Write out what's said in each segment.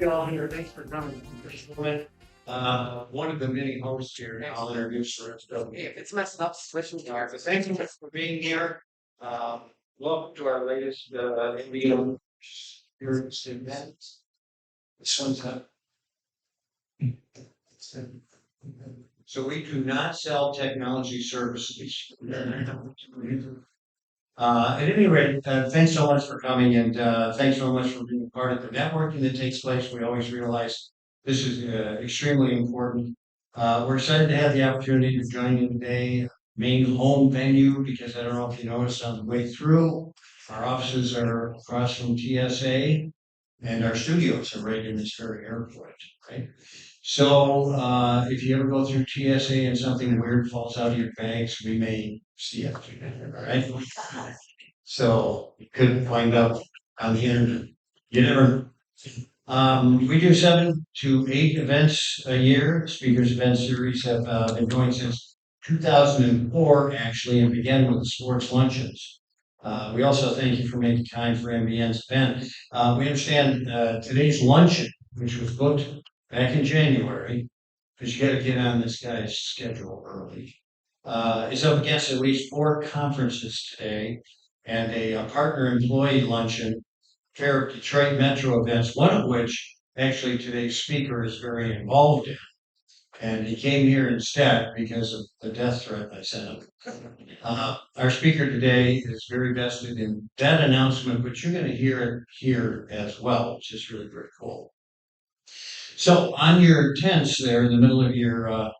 you all here. Thanks for coming. One of the many hosts here. I'll introduce her. If it's messed up, switch me. So thank you for being here. Um, Welcome to our latest MBN experience event. This one's up. So we do not sell technology services. At any rate, thanks so much for coming, and thanks so much for being part of the networking that takes place. We always realize this is extremely important. We're excited to have the opportunity to join you today. Main home venue, because I don't know if you noticed on the way through, our offices are across from TSA, and our studios are right in this very airport, right? So if you ever go through TSA and something weird falls out of your bags, we may see it. All right. So you couldn't find out on the internet. You never. We do 7 to 8 events a year. Speakers event series have been going since 2004, actually, and began with the sports luncheons. We also thank you for making time for MBN's event. We understand today's luncheon, which was booked back in January, because you got to get on this guy's schedule early, is up against at least 4 conferences today and a partner employee luncheon, pair of Detroit Metro events, one of which actually today's speaker is very involved in. And he came here instead because of the death threat I sent him. Our speaker today is very vested in that announcement, but you're going to hear it here as well, which is really very cool. So on your tents there in the middle of your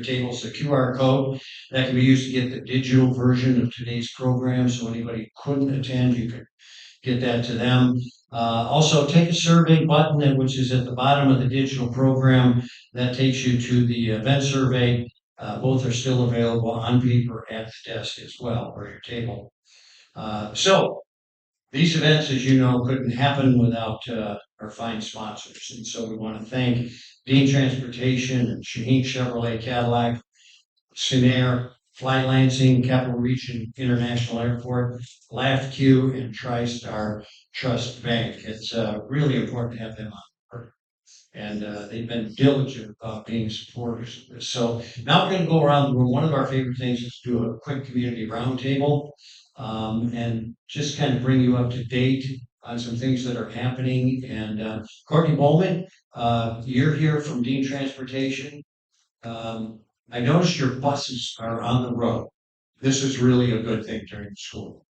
table is a QR code that can be used to get the digital version of today's program. So anybody who couldn't attend, you can get that to them. Also, take a survey button, which is at the bottom of the digital program. That takes you to the event survey. Both are still available on paper at the desk as well, or your table. So these events, as you know, couldn't happen without our fine sponsors. And so we want to thank Dean Transportation and Shaheen Chevrolet Cadillac, Sinair, Fly Lansing, Capital Region International Airport, LAFCU, and TriStar Trust Bank. It's really important to have them on board. And they've been diligent about being supporters of this. So now we're going to go around the room. One of our favorite things is to do a quick community roundtable and just kind of bring you up to date on some things that are happening. And Courtney Bowman, you're here from Dean Transportation. I noticed your buses are on the road. This is really a good thing during the school.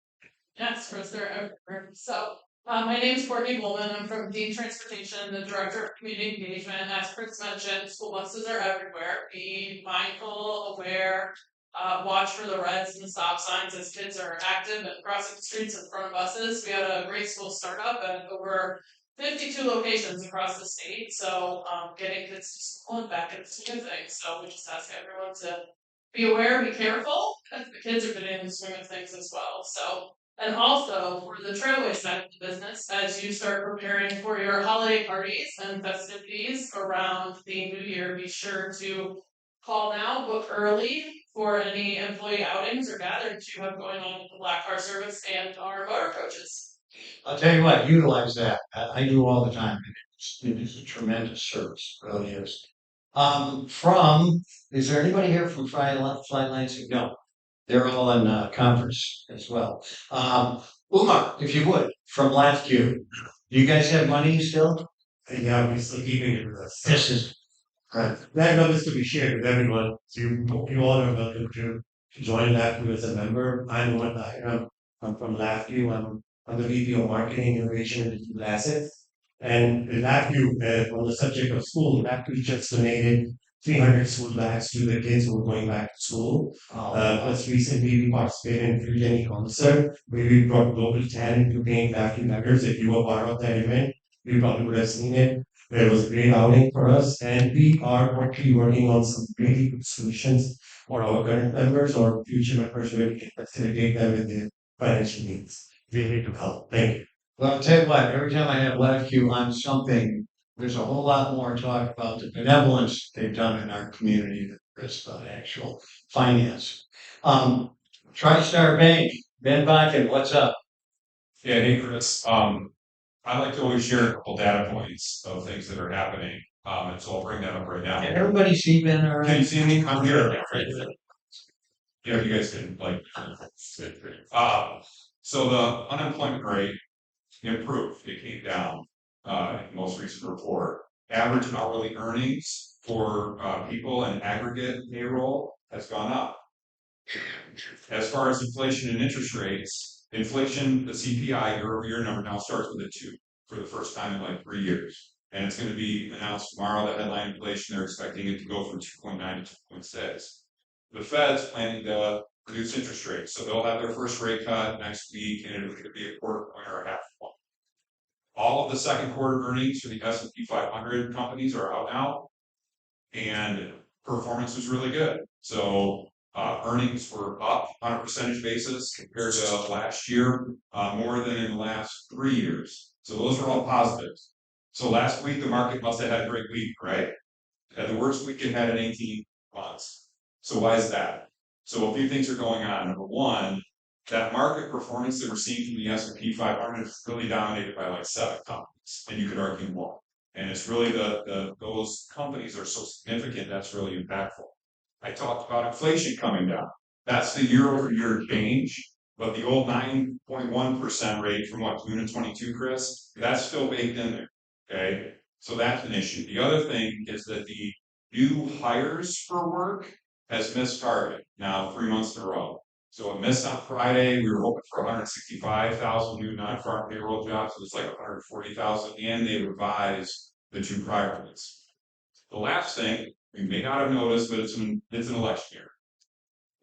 Yes, Chris, they're everywhere. So, my name is Courtney Bowman. I'm from Dean Transportation, the Director of Community Engagement. As Chris mentioned, school buses are everywhere. Be mindful, aware, watch for the reds and the stop signs as kids are active and crossing the streets in front of buses. We had a great school startup at over 52 locations across the state. So, getting kids to school and back into swing of things. So we just ask everyone to be aware, be careful, as the kids are getting in the swing of things as well. So, and also for the trailway side of the business, as you start preparing for your holiday parties and festivities around the new year, be sure to call now, book early for any employee outings or gatherings you have going on with the Black Car Service and our motor coaches. I'll tell you what, utilize that. I do all the time. It is a tremendous service, it really is. Is there anybody here from Fly Lansing? No, they're all in conference as well. Umar, if you would, from LAFCU, do you guys have money still? Yeah, we're still keeping it with us. This is good. That number is to be shared with everyone. So you all are welcome to join LAFCU as a member. I'm Umar Tahir. I'm from LAFCU. I'm the VP of Marketing, Innovation, and Digital Assets. And LAFCU, on the subject of school, LAFCU just donated 300 school bags to the kids who are going back to school. Plus recently we participated in Future Any concert where we brought global talent to paint LAFCU members. If you were part of that event, you probably would have seen it. It was a great outing for us, and we are actually working on some really good solutions for our current members or future members where we can facilitate them with their financial needs. We're here to help. Thank you. Well, I'll tell you what, every time I have LAFCU on something, there's a whole lot more talk about the benevolence they've done in our community than there is about actual finance. TriStar Bank, Ben Bakken, what's up? Yeah, hey Chris. I like to always share a couple data points of things that are happening. And so I'll bring that up right now. Can everybody see Ben all Can you right? see me? I'm here. Yeah, you guys can like. So the unemployment rate improved. It came down in the most recent report. Average hourly earnings for people and aggregate payroll has gone up. As far as inflation and interest rates, inflation, the CPI year-over-year number now starts with a 2 for the first time in like 3 years. And it's going to be announced tomorrow, the headline inflation, they're expecting it to go from 2.9 to 2.6. The Fed's planning to reduce interest rates. So they'll have their first rate cut next week, and it'll be a quarter point or a half point. All of the second quarter earnings for the S&P 500 companies are out now, and performance was really good. So earnings were up on a percentage basis compared to last year, more than in the last 3 years. So those are all positives. So last week the market must have had a great week, right? Had the worst week it had in 18 months. So why is that? So a few things are going on. Number one, that market performance that we're seeing from the S&P 500 is really dominated by like 7 companies, and you could argue more. And it's really those companies are so significant that's really impactful. I talked about inflation coming down. That's the year-over-year change, but the old 9.1% rate from what, June of 22, Chris, that's still baked in there. Okay, so that's an issue. The other thing is that the new hires for work has missed target now 3 months in a row. So it missed on Friday. We were hoping for 165,000 new non-farm payroll jobs. It was like 140,000, and they revised the 2 prior ones. The last thing we may not have noticed, but it's an election year,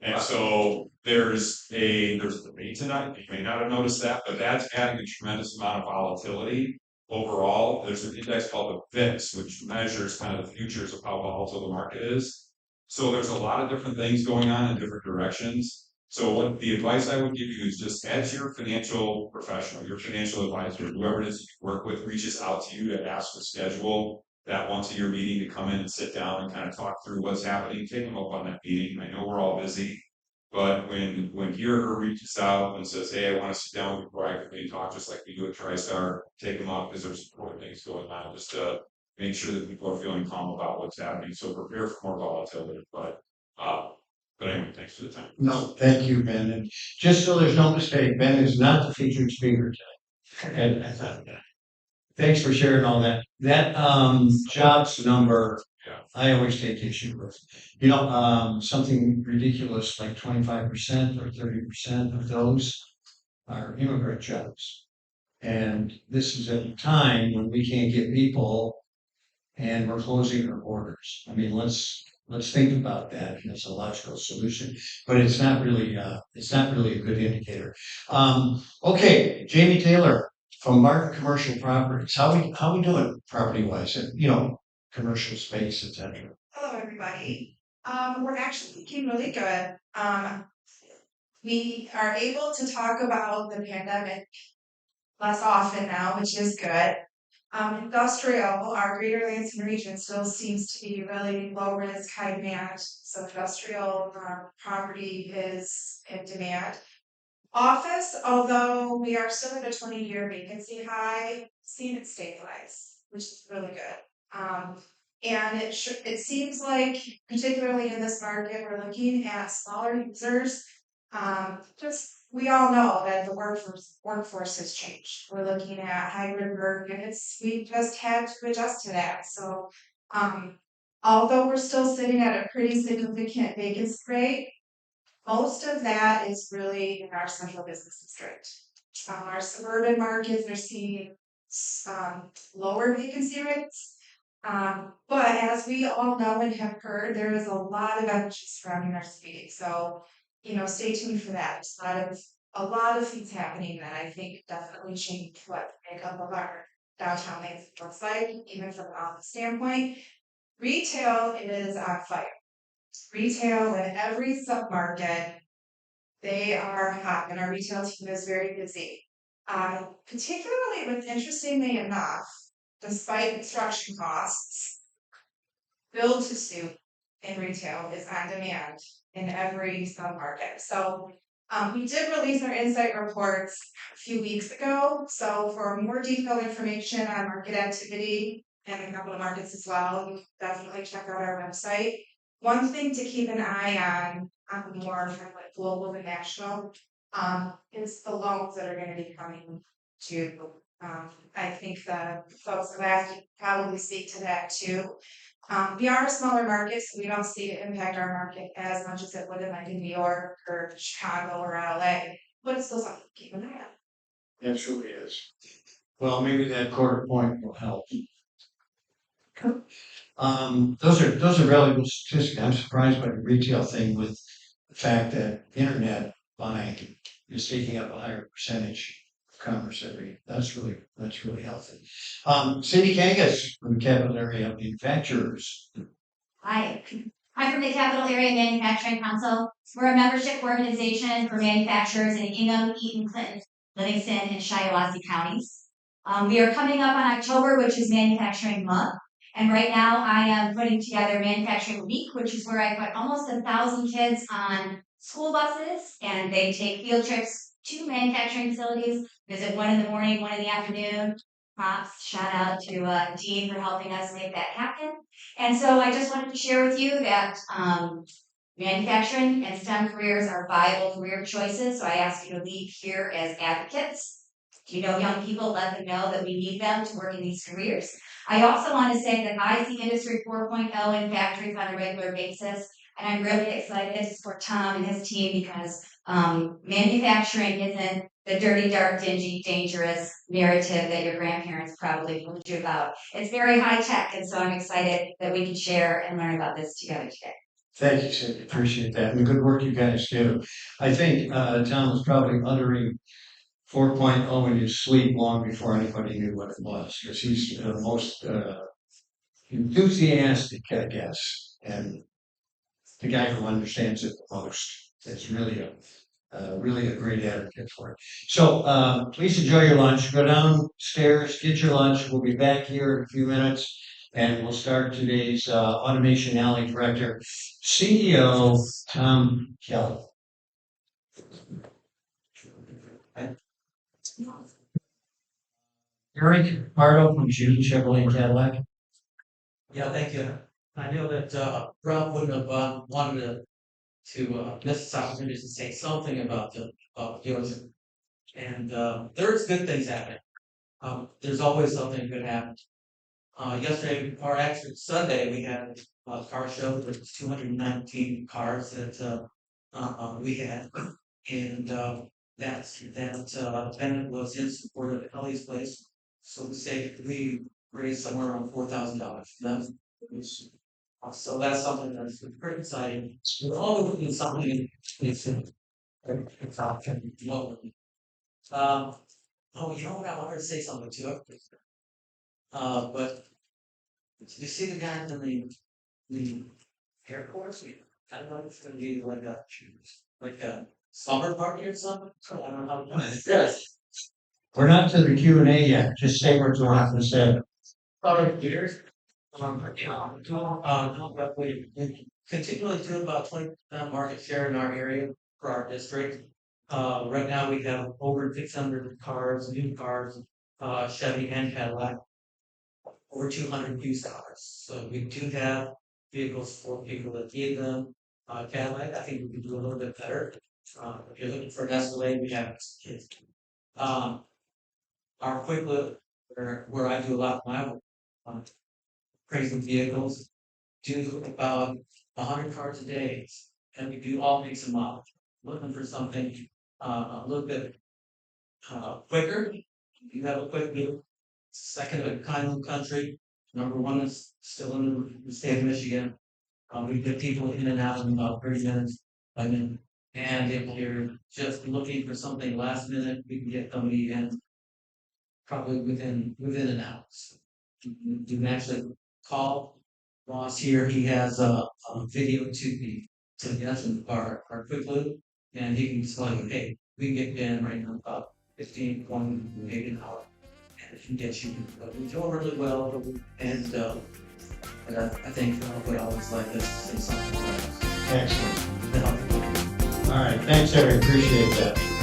and so there's a debate tonight. You may not have noticed that, but that's adding a tremendous amount of volatility. Overall, there's an index called the VIX, which measures kind of the futures of how volatile the market is. So there's a lot of different things going on in different directions. So what the advice I would give you is just as your financial professional, your financial advisor, whoever it is you work with reaches out to you to ask to schedule that once a year meeting to come in and sit down and kind of talk through what's happening, take them up on that meeting. I know we're all busy, but when he or her reaches out and says, hey, I want to sit down with you proactively and talk just like we do at TriStar, take them up because there's important things going on just to make sure that people are feeling calm about what's happening. So prepare for more volatility. But anyway, thanks for the time. No, thank you, Ben. And just so there's no mistake, Ben is not the featured speaker today. And thanks for sharing all that. That jobs number, Yeah. I always take issue with. Something ridiculous like 25% or 30% of those are immigrant jobs. And this is at a time when we can't get people and we're closing our borders. I mean, let's think about that as a logical solution, but it's not really a good indicator. Okay, Jamie Taylor from Martin Commercial Properties. How we doing property wise? Commercial space, etc. Hello, everybody. We're actually looking really good. We are able to talk about the pandemic less often now, which is good. Industrial, our greater Lansing region still seems to be really low risk, high demand. So industrial property is in demand. Office, although we are still at a 20-year vacancy high, seen it stabilize, which is really good. And it seems like, particularly in this market, we're looking at smaller users. We all know that the workforce has changed. We're looking at hybrid work, and we just had to adjust to that. So, although we're still sitting at a pretty significant vacancy rate, most of that is really in our central business district. Our suburban markets are seeing lower vacancy rates. But as we all know and have heard, there is a lot of energy surrounding our city. So, stay tuned for that. There's a lot of things happening that I think definitely change what the makeup of our downtown Lansing looks like, even from an office standpoint. Retail is on fire. Retail in every submarket, they are hot, and our retail team is very busy. Particularly with, interestingly enough, despite construction costs, build to suit in retail is on demand in every submarket. So We did release our insight reports a few weeks ago, so for more detailed information on market activity and the capital markets as well, you can definitely check out our website. One thing to keep an eye on more from like global and national, is the loans that are gonna be coming to. I think the folks at LAFCU probably speak to that too. We are a smaller market, so we don't see it impact our market as much as it would in like in New York or Chicago or LA, but it's still something to keep an eye on. It truly is. Well, maybe that quarter point will help. Those are valuable statistics. I'm surprised by the retail thing with the fact that internet buying is taking up a higher percentage of commerce that's really healthy. Cindy Kangas from the Capital Area Manufacturers. Hi, I'm from the Capital Area Manufacturing Council. We're a membership organization for manufacturers in Ingham, Eaton, Clinton, Livingston, and Shiawassee counties. We are coming up on October, which is Manufacturing Month. And right now I am putting together Manufacturing Week, which is where I put almost 1,000 kids on school buses and they take field trips to manufacturing facilities, visit one in the morning, one in the afternoon. Props, shout out to Dean for helping us make that happen. And so I just wanted to share with you that manufacturing and STEM careers are viable career choices. So I ask you to leave here as advocates. If you know young people, let them know that we need them to work in these careers. I also want to say that I see Industry 4.0 in factories on a regular basis. And I'm really excited to support Tom and his team because manufacturing isn't the dirty, dark, dingy, dangerous narrative that your grandparents probably told you about. It's very high tech, and so I'm excited that we can share and learn about this together today. Thank you, Cindy. Appreciate that. And the good work you guys do. I think Tom was probably uttering 4.0 in his sleep long before anybody knew what it was, because he's the most enthusiastic, I guess, and the guy who understands it the most. It's really a great advocate for it. So please enjoy your lunch. Go downstairs, get your lunch. We'll be back here in a few minutes, and we'll start today's Automation Alley Director, CEO Tom Kelly. Eric Pardo from June Chevrolet and Cadillac. Yeah, thank you. I know that Rob wouldn't have wanted to miss this opportunity to say something about the dealership. And there's good things happening. There's always something good happening. Yesterday, or actually Sunday, we had a car show with 219 cars that we had, and that event was in support of Ellie's Place. So we raised somewhere around $4,000. So that's something that's pretty exciting. We're all looking something it's option lower. Oh, you know what? I wanted to say something too. But you see the guys in the airports? I don't know if it's gonna be like a summer party or something. I don't know. Yes. We're not to the Q&A yet. Just say what you have to say. Summer years. But we continually do about 20% market share in our area for our district. Right now we have over 600 cars, new cars, Chevy and Cadillac, over 200 used cars. So we do have vehicles for people that need them. Cadillac, I think we can do a little bit better. If you're looking for an Escalade, we have kids. Our quick look, where I do a lot of my crazy vehicles, do about 100 cars a day, and we do all makes and models. Looking for something a little bit quicker. You have a quick view. Second of a kind of country. Number one is still in the state of Michigan. We get people in and out in about 30 minutes. And if you're just looking for something last minute, we can get somebody in probably within an hour. So you can actually call Ross here. He has a video to the essence of our quick loop, and he can tell you, hey, we can get you in right now about 15, 20, maybe an hour, and it can get you. We do really well, and I think we always like this to say something like Excellent. that. All right, thanks, Eric, appreciate that.